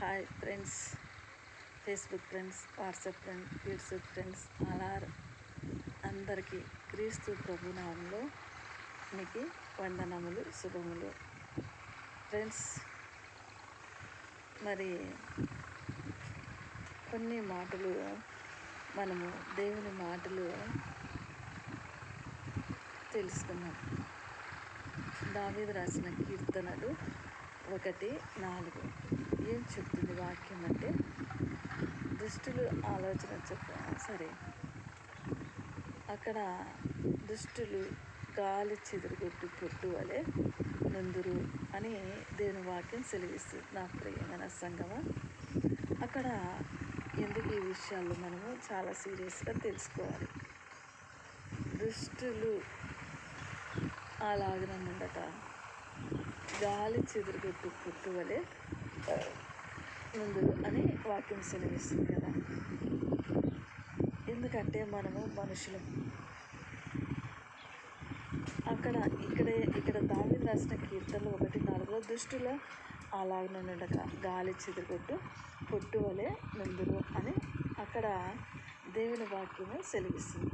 Hi friends, Facebook friends, WhatsApp friends, YouTube friends, అలా అందరికీ క్రీస్తు ప్రభునామంలో మీకు వందనములు, శుభములు. ఫ్రెండ్స్, మరి కొన్ని మాటలు మనము దేవుని మాటలు తెలుసుకున్నాం. దావీదు రాసిన కీర్తనలు 1:4 ఏం చెప్తుంది వాక్యం అంటే, దుష్టులు ఆలోచన సరే అక్కడ దుష్టులు గాలి చెదురుగొట్టు పొట్టు వలె నుందురు అని దేవుని వాక్యం సెలవిస్తుంది. నా ప్రియమైన సంగమా, అక్కడ ఎందుకు ఈ విషయాలు మనము చాలా సీరియస్గా తెలుసుకోవాలి. దుష్టులు అలాగనమాట గాలి చెదురుగొట్టు పొట్టు వలె నుందురు అని వాక్యం సెలవిస్తుంది కదా. ఎందుకంటే మనము మనుషులం. ఇక్కడ దావీదు రాసిన కీర్తనలు 1:4 దుష్టుల అలాగనుండక గాలి చెదురుగొట్టు పొట్టు వలె నుందురు అని అక్కడ దేవుని వాక్యము సెలవిస్తుంది.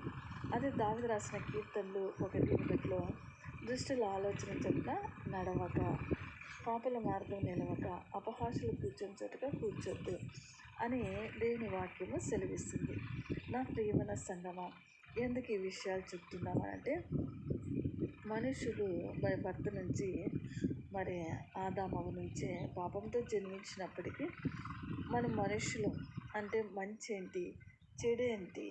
అదే దావీదు రాసిన కీర్తనలు 1:1 దుష్టుల ఆలోచన చొప్పున నడవక, పాపల మార్గం నిలవక, అపహాసులు కూర్చొని చోటుగా కూర్చొద్దు అని దేవుని వాక్యము సెలవిస్తుంది. నా ప్రియమైన సంగమా, ఎందుకు ఈ విషయాలు చెప్తున్నామనంటే, మనుషులు భర్త నుంచి మరి ఆదామవ నుంచే పాపంతో జన్మించినప్పటికీ మనం మనుషులు అంటే మంచి ఏంటి, చెడు ఏంటి,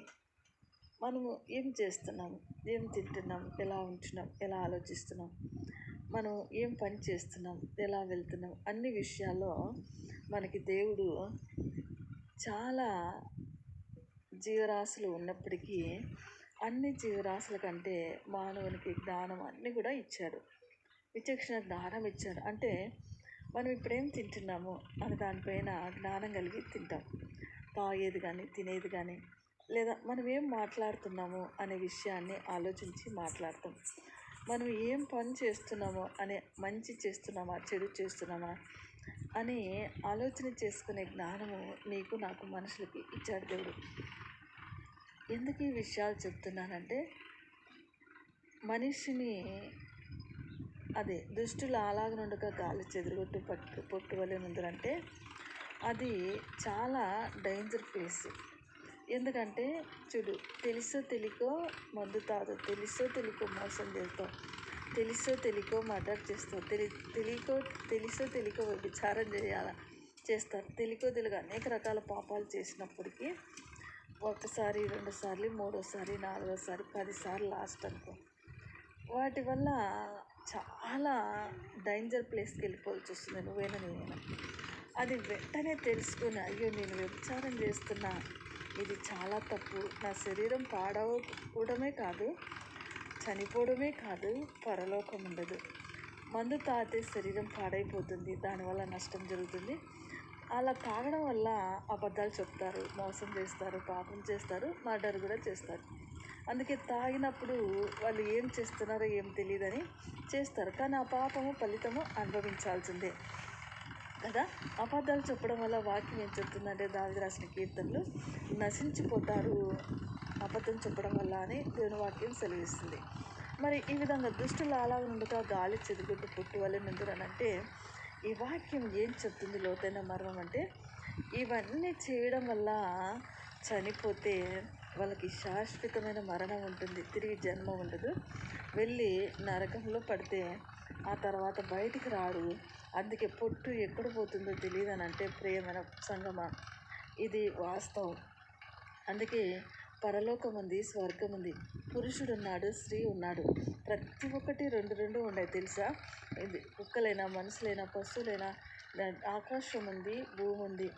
మనము ఏం చేస్తున్నాం, ఏం తింటున్నాం, ఎలా ఉంటున్నాం, ఎలా ఆలోచిస్తున్నాం, మనం ఏం పని చేస్తున్నాం, ఎలా వెళ్తున్నాం, అన్ని విషయాల్లో మనకి దేవుడు చాలా జీవరాశులు ఉన్నప్పటికీ అన్ని జీవరాశుల కంటే మానవునికి జ్ఞానం అన్నీ కూడా ఇచ్చాడు. విచక్షణ జ్ఞానం ఇచ్చాడు. అంటే మనం ఇప్పుడేం తింటున్నాము అని దానిపైన జ్ఞానం కలిగి తింటాం. తాగేది కానీ, తినేది కానీ, లేదా మనం ఏం మాట్లాడుతున్నాము అనే విషయాన్ని ఆలోచించి మాట్లాడతాం. మనం ఏం పని చేస్తున్నామో అనే, మంచి చేస్తున్నామా, చెడు చేస్తున్నామా అని ఆలోచన చేసుకునే జ్ఞానము నీకు, నాకు, మనుషులకి ఇచ్చాడు దేవుడు. ఎందుకు ఈ విషయాలు చెప్తున్నానంటే, మనిషిని అదే దుష్టులు అలాగనుండక గాలి చెదురుగొట్టు పొట్టు వలె నుందురంటే అది చాలా డేంజర్ ప్లేస్. ఎందుకంటే చూడు, తెలుసో తెలియకో మందు తాగు, తెలుసో తెలియకో మోసం చేస్తావు, తెలుసో తెలియకో మర్డర్ చేస్తావు, తెలుసో తెలియకో విచారం చేస్తారు, తెలియక అనేక రకాల పాపాలు చేసినప్పటికీ 1 సారి 2 సార్లు 3వ సారి 4వ సారి 10 సార్లు లాస్ట్ అనుకో, వాటి వల్ల చాలా డేంజర్ ప్లేస్కి వెళ్ళిపోవాల్సి వస్తుంది. నేనైనా అది వెంటనే తెలుసుకుని, అయ్యో నేను వ్యభిచారం చేస్తున్నా, ఇది చాలా తప్పు, నా శరీరం పాడవడమే కాదు, చనిపోవడమే కాదు, పరలోకం ఉండదు. మందు తాగితే శరీరం పాడైపోతుంది, దానివల్ల నష్టం జరుగుతుంది. అలా తాగడం వల్ల అబద్ధాలు చెప్తారు, మోసం చేస్తారు, పాపం చేస్తారు, మర్డర్ కూడా చేస్తారు. అందుకే తాగినప్పుడు వాళ్ళు ఏం చేస్తున్నారో ఏం తెలియదని చేస్తారు, కానీ ఆ పాపము ఫలితము అనుభవించాల్సిందే కదా. అబద్ధాలు చెప్పడం వల్ల వాక్యం ఏం చెప్తుందంటే, దావీదు రాసిన కీర్తనలు నశించిపోతారు అబద్ధం చెప్పడం వల్ల అని దేవుని వాక్యం సెలవిస్తుంది. మరి ఈ విధంగా దుష్టులు అలాగనుండగా గాలి చెదురుగొట్టు పొట్టు వలె నుందురనంటే ఈ వాక్యం ఏం చెప్తుంది? లోతైన మర్మం అంటే, ఇవన్నీ చేయడం వల్ల చనిపోతే వాళ్ళకి శాశ్వతమైన మరణం ఉంటుంది, తిరిగి జన్మ ఉండదు, వెళ్ళి నరకంలో పడితే ఆ తర్వాత బయటికి రాడు. అందుకే పొట్టు ఎక్కడ పోతుందో తెలియదు అని అంటే, ప్రియమైన సంగమా, ఇది వాస్తవం. అందుకే పరలోకం ఉంది, స్వర్గం ఉంది, పురుషుడు ఉన్నాడు, స్త్రీ ఉన్నాడు, ప్రతి ఒక్కటి 2 ఉన్నాయి తెలుసా. ఇది కుక్కలైనా, మనుషులైనా, పశువులైనా, ఆకాశం ఉంది, భూమి ఉంది,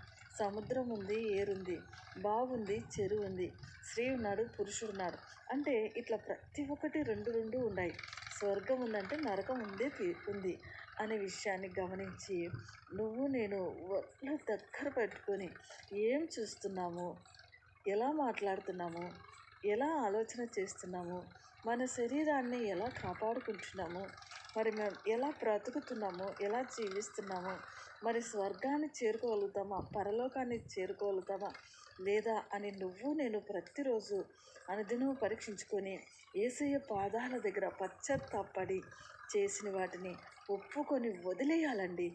సముద్రం ఉంది, ఏరుంది, బావుంది, చెరువు ఉంది, స్త్రీ ఉన్నాడు, పురుషుడు ఉన్నాడు. అంటే ఇట్లా ప్రతి ఒక్కటి 2 ఉన్నాయి. స్వర్గం ఉందంటే నరకం ఉంది అనే విషయాన్ని గమనించి నువ్వు నేను ఒళ్ళు దగ్గర పెట్టుకొని ఏం చూస్తున్నాము, ఎలా మాట్లాడుతున్నాము, ఎలా ఆలోచన చేస్తున్నాము, మన శరీరాన్ని ఎలా కాపాడుకుంటున్నాము, మరి మేము ఎలా బ్రతుకుతున్నాము, ఎలా జీవిస్తున్నాము మరి స్వర్గాన్ని చేరుకోగలుగుతామా, పరలోకాన్ని చేరుకోగలుగుతామా లేదా అని నువ్వు నేను ప్రతిరోజు అనుదినం పరీక్షించుకొని యేసయ్య పాదాల దగ్గర పశ్చాత్తాపడి చేసిన వాటిని ఒప్పుకొని వదిలేయాలండి.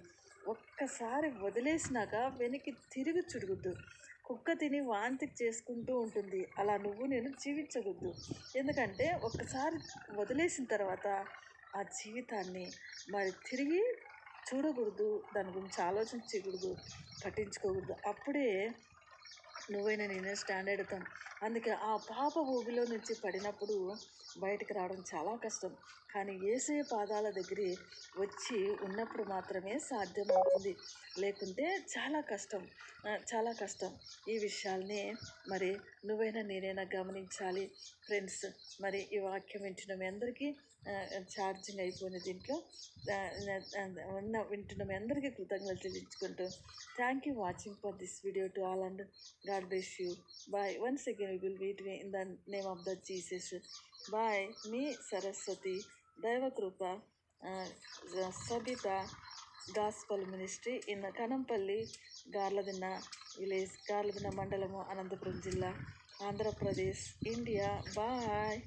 ఒక్కసారి వదిలేసినాక వెనక్కి తిరిగి చుడగొద్దు. కుక్క తిని వాంతి చేసుకుంటూ ఉంటుంది, అలా నువ్వు నేను జీవించకూడదు. ఎందుకంటే ఒక్కసారి వదిలేసిన తర్వాత ఆ జీవితాన్ని మరి తిరిగి చూడకూడదు, దాని గురించి ఆలోచించకూడదు, పట్టించుకోకూడదు. అప్పుడే నువ్వైనా నేనే స్టాండ్ అవుతాం. అందుకే ఆ పాప ఊబిలో నుంచి పడినప్పుడు బయటకు రావడం చాలా కష్టం. కానీ యేసయ్య పాదాల దగ్గర వచ్చి ఉన్నప్పుడు మాత్రమే సాధ్యమవుతుంది, లేకుంటే చాలా కష్టం, చాలా కష్టం. ఈ విషయాల్ని మరి నువ్వైనా నేనైనా గమనించాలి ఫ్రెండ్స్. మరి ఈ వాక్యం వింటున్న మీ అందరికీ ఛార్జింగ్ అయిపోయిన దీంట్లో వింటున్న మీ అందరికీ కృతజ్ఞతలు చెల్లించుకుంటూ thank you watching for this video to all and God bless you. Bye. Once again we will meet in the name of the Jesus. Bye. Me Saraswati Daiva Krupa Sabita Gospel Ministry in Kanampalli, Garladina village, Garladina Mandalamu, Anandapuram Jilla, Andhra Pradesh, India. Bye.